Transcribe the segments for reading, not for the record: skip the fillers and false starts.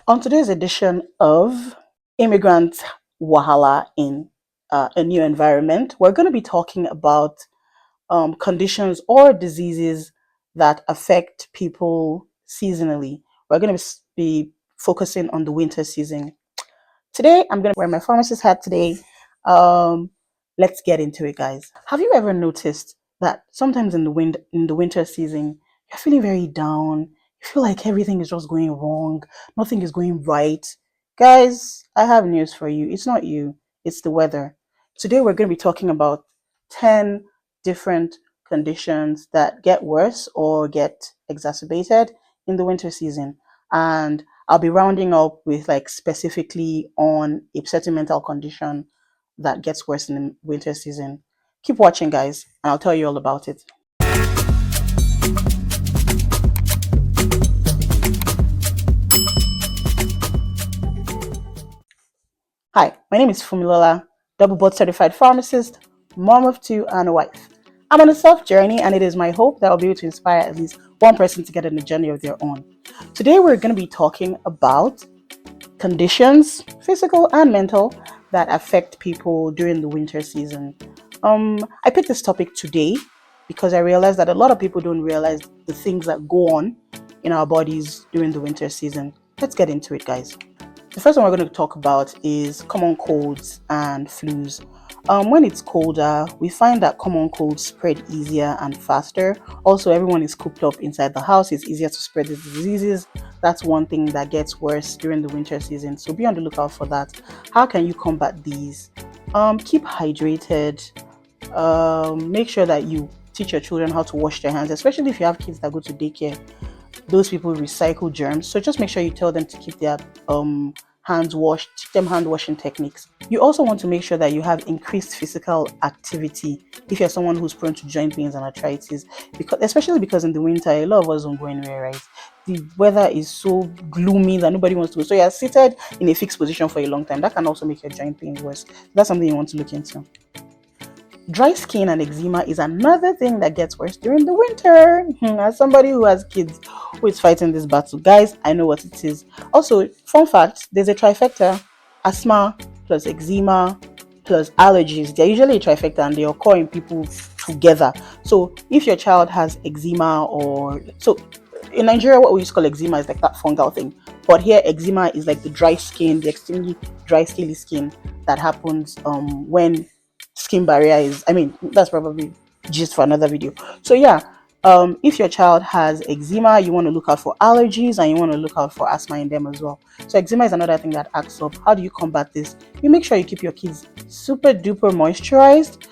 On today's edition of Immigrant Wahala in a New Environment, we're going to be talking about conditions or diseases that affect people seasonally. We're going to be focusing on the winter season. Today, I'm going to wear my pharmacist hat today. Um, let's get into it, guys. Have you ever noticed that sometimes in the winter season, you're feeling very down? You feel like everything is just going wrong, nothing is going right. Guys, I have news for you. It's not you, it's the weather. Today, we're going to be talking about 10 different conditions that get worse or get exacerbated in the winter season. And I'll be rounding up with like specifically on a certain mental condition that gets worse in the winter season. Keep watching, guys, and I'll tell you all about it. Hi, my name is Fumilola, double board certified pharmacist, mom of two, and a wife. I'm on a self journey, and it is my hope that I'll be able to inspire at least one person to get on a journey of their own. Today, we're going to be talking about conditions, physical and mental, that affect people during the winter season. I picked this topic today because I realized that a lot of people don't realize the things that go on in our bodies during the winter season. Let's get into it, guys. The first one we're going to talk about is common colds and flus. When it's colder, we find that common colds spread easier and faster. Also, everyone is cooped up inside the house. It's easier to spread the diseases. That's one thing that gets worse during the winter season. So be on the lookout for that. How can you combat these? Keep hydrated. Make sure that you teach your children how to wash their hands, especially if you have kids that go to daycare. Those people recycle germs, so just make sure you tell them to keep their hands washed, teach them hand washing techniques. You also want to make sure that you have increased physical activity if you're someone who's prone to joint pains and arthritis, because especially because in the winter a lot of us don't go anywhere, right? The weather is so gloomy that nobody wants to go, so you're seated in a fixed position for a long time. That can also make your joint pain worse. That's something you want to look into. Dry skin and eczema is another thing that gets worse during the winter. As somebody who has kids who is fighting this battle, guys, I know what it is. Also, fun fact, there's a trifecta: asthma plus eczema plus allergies. They're usually a trifecta and they occur in people together. So if your child has eczema, or so in Nigeria, what we used to call eczema is like that fungal thing. But here, eczema is like the dry skin, the extremely dry, scaly skin that happens when skin barrier is, I mean, that's probably just for another video. So yeah, if your child has eczema, you want to look out for allergies and you want to look out for asthma in them as well. So eczema is another thing that acts up. How do you combat this? You make sure you keep your kids super duper moisturized.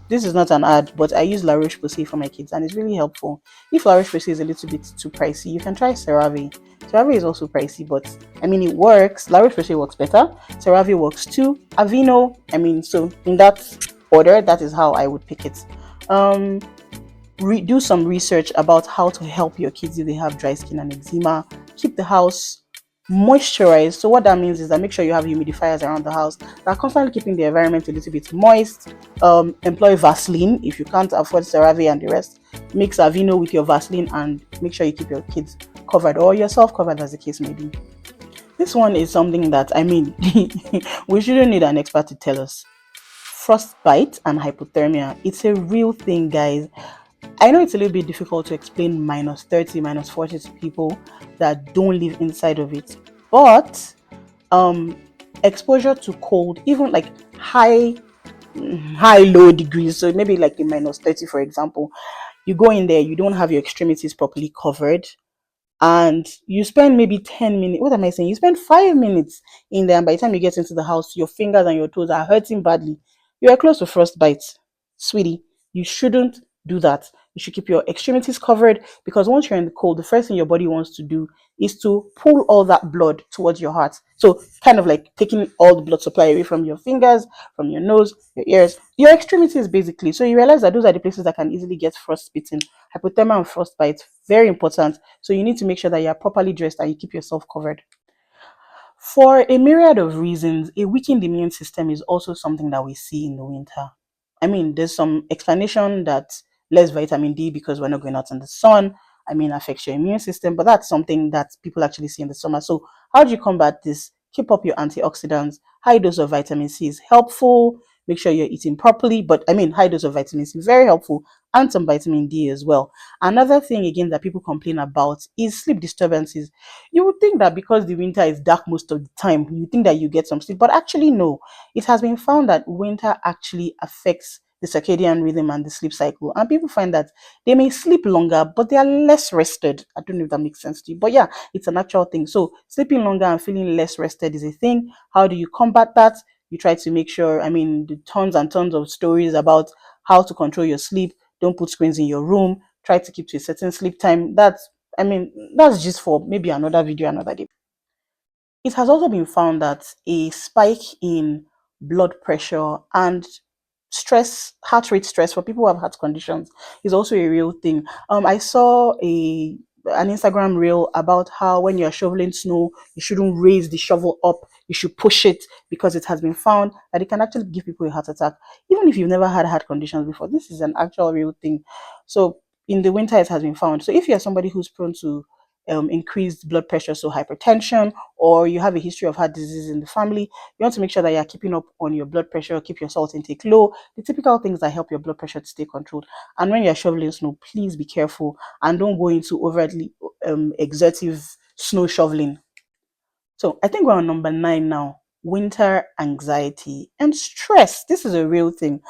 This is not an ad, but I use La Roche-Posay for my kids and it's really helpful. If La Roche-Posay is a little bit too pricey, you can try CeraVe. CeraVe is also pricey, but I mean it works. La Roche-Posay works better. CeraVe works too. Aveeno, I mean, so in that order, that is how I would pick it. Do some research about how to help your kids if they have dry skin and eczema. Keep the house moisturized. So what that means is that make sure you have humidifiers around the house that are constantly keeping the environment a little bit moist. Employ Vaseline if you can't afford CeraVe and the rest. Mix Aveeno with your Vaseline and make sure you keep your kids covered or yourself covered, as the case may be. This one is something that, I mean, we shouldn't need an expert to tell us. Frostbite and hypothermia. It's a real thing, guys. I know it's a little bit difficult to explain minus 30, minus 40 to people that don't live inside of it. But exposure to cold, even like low degrees, so maybe like a minus 30, for example, you go in there, you don't have your extremities properly covered, and you spend maybe 10 minutes. What am I saying? You spend 5 minutes in there, and by the time you get into the house, your fingers and your toes are hurting badly. You are close to frostbite, sweetie. You shouldn't do that. You should keep your extremities covered, because once you're in the cold, the first thing your body wants to do is to pull all that blood towards your heart. So, kind of like taking all the blood supply away from your fingers, from your nose, your ears, your extremities, basically. So, you realize that those are the places that can easily get frostbitten. Hypothermia and frostbite, very important. So, you need to make sure that you are properly dressed and you keep yourself covered. For a myriad of reasons, a weakened immune system is also something that we see in the winter. I mean, there's some explanation that less vitamin D because we're not going out in the sun. affects your immune system. But that's something that people actually see in the summer. So how do you combat this? Keep up your antioxidants. High dose of vitamin C is helpful. Make sure you're eating properly. But high dose of vitamin C is very helpful, and some vitamin D as well. Another thing again that people complain about is sleep disturbances. You would think that because the winter is dark most of the time, you think that you get some sleep, but actually no. It has been found that winter actually affects the circadian rhythm and the sleep cycle, and people find that they may sleep longer, but they are less rested. I don't know if that makes sense to you, but yeah, it's an actual thing. So sleeping longer and feeling less rested is a thing. How do you combat that? You try to make sure, the tons and tons of stories about how to control your sleep. Don't put screens in your room. Try to keep to a certain sleep time. That's just for maybe another video another day. It has also been found that a spike in blood pressure and stress, heart rate stress for people who have heart conditions is also a real thing. I saw an Instagram reel about how when you're shoveling snow, you shouldn't raise the shovel up, you should push it, because it has been found that it can actually give people a heart attack. Even if you've never had heart conditions before, this is an actual real thing. So in the winter, it has been found. So if you're somebody who's prone to increased blood pressure, so hypertension, or you have a history of heart disease in the family, you want to make sure that you're keeping up on your blood pressure, keep your salt intake low, the typical things that help your blood pressure to stay controlled. And when you're shoveling snow, please be careful and don't go into overtly exertive snow shoveling. So I think we're on number 9 now. Winter anxiety and stress. This is a real thing.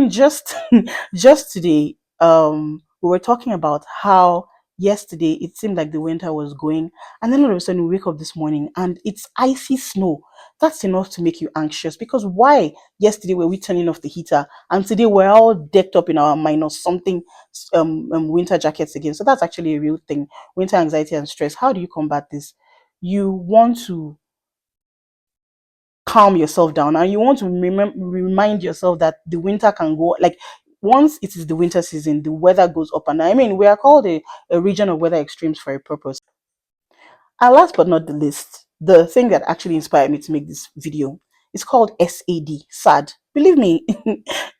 Just just today, we were talking about how yesterday it seemed like the winter was going, and then all of a sudden we wake up this morning and it's icy snow. That's enough to make you anxious, because why yesterday were we turning off the heater and today we're all decked up in our minus something winter jackets again? So that's actually a real thing. Winter anxiety and stress. How do you combat this? You want to calm yourself down, and you want to remind yourself that the winter can go, like, once it is the winter season, the weather goes up and down. We are called a region of weather extremes for a purpose. And last but not the least, the thing that actually inspired me to make this video is called SAD, SAD. Believe me,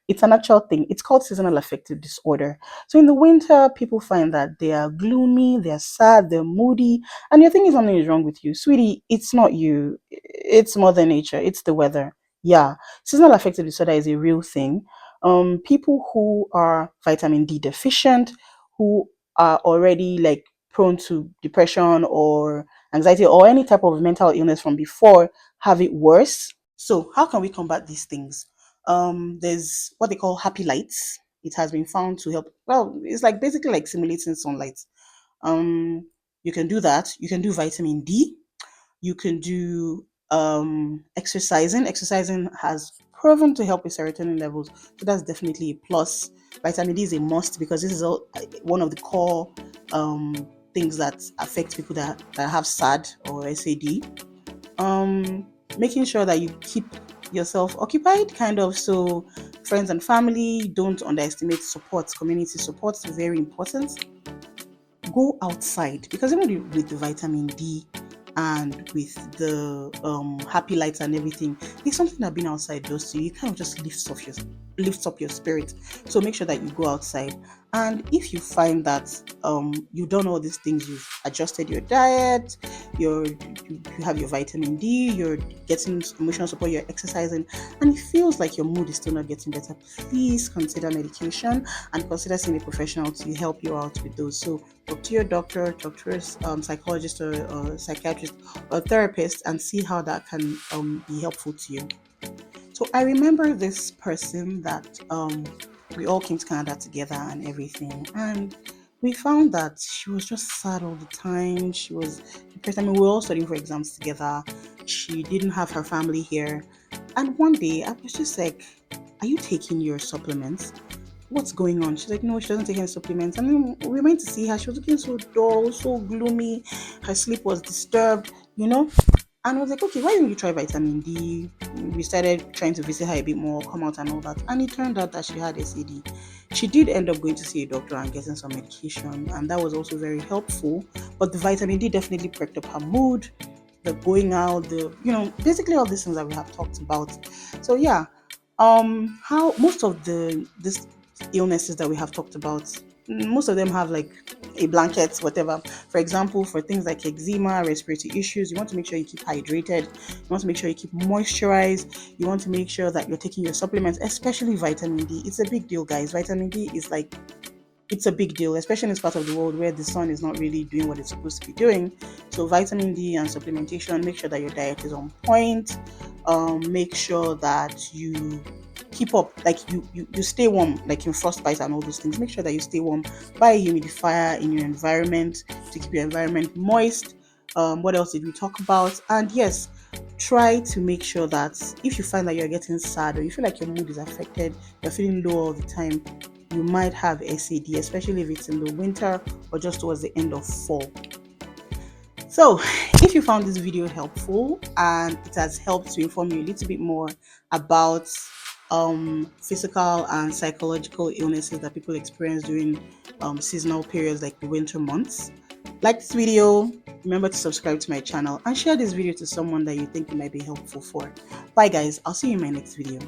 it's an actual thing. It's called seasonal affective disorder. So in the winter, people find that they are gloomy, they're sad, they're moody, and you're thinking something is wrong with you. Sweetie, it's not you. It's Mother Nature. It's the weather. Yeah, seasonal affective disorder is a real thing. People who are vitamin D deficient, who are already like prone to depression or anxiety or any type of mental illness from before, have it worse. So, how can we combat these things? There's what they call happy lights. It has been found to help. Well, it's like basically like simulating sunlight. Um, you can do that. You can do vitamin D. You can do exercising. Exercising has proven to help with serotonin levels, so that's definitely a plus. Vitamin D is a must, because this is one of the core um, things that affect people that have SAD or SAD. um Making sure that you keep yourself occupied, kind of, so friends and family, don't underestimate support. Community support is very important. Go outside, because even with the vitamin D and with the happy lights and everything, there's something that being outside does to you. It kind of just lifts up your spirit. So make sure that you go outside. And if you find that you've done all these things, you've adjusted your diet, you have your vitamin D, you're getting emotional support, you're exercising, and it feels like your mood is still not getting better, please consider medication and consider seeing a professional to help you out with those. So talk to your doctor, talk to a psychologist or psychiatrist or therapist, and see how that can be helpful to you. So I remember this person that we all came to Canada together and everything, and we found that she was just sad all the time. She was depressed. We were all studying for exams together. She didn't have her family here, and one day I was just like, "Are you taking your supplements? What's going on?" She's like, "No, she doesn't take any supplements." And then we went to see her. She was looking so dull, so gloomy. Her sleep was disturbed. And I was like, "Okay, why don't you try vitamin D?" We started trying to visit her a bit more, come out and all that. And it turned out that she had SAD. She did end up going to see a doctor and getting some medication, and that was also very helpful. But the vitamin D definitely perked up her mood, the going out, basically all these things that we have talked about. So yeah, how most of the this illnesses that we have talked about, most of them have like a blanket, whatever. For example, for things like eczema, respiratory issues, you want to make sure you keep hydrated. You want to make sure you keep moisturized. You want to make sure that you're taking your supplements, especially vitamin D. It's a big deal, guys. Vitamin D is like, it's a big deal, especially in this part of the world where the sun is not really doing what it's supposed to be doing. So vitamin D and supplementation, make sure that your diet is on point. Make sure that you keep up, like you stay warm, like in frostbite and all those things. Make sure that you stay warm. Buy a humidifier in your environment to keep your environment moist. What else did we talk about? And yes, try to make sure that if you find that you're getting sad or you feel like your mood is affected, you're feeling low all the time, you might have SAD, especially if it's in the winter or just towards the end of fall. So, if you found this video helpful and it has helped to inform you a little bit more about physical and psychological illnesses that people experience during seasonal periods like the winter months, like this video, remember to subscribe to my channel and share this video to someone that you think it might be helpful for. Bye guys, I'll see you in my next video.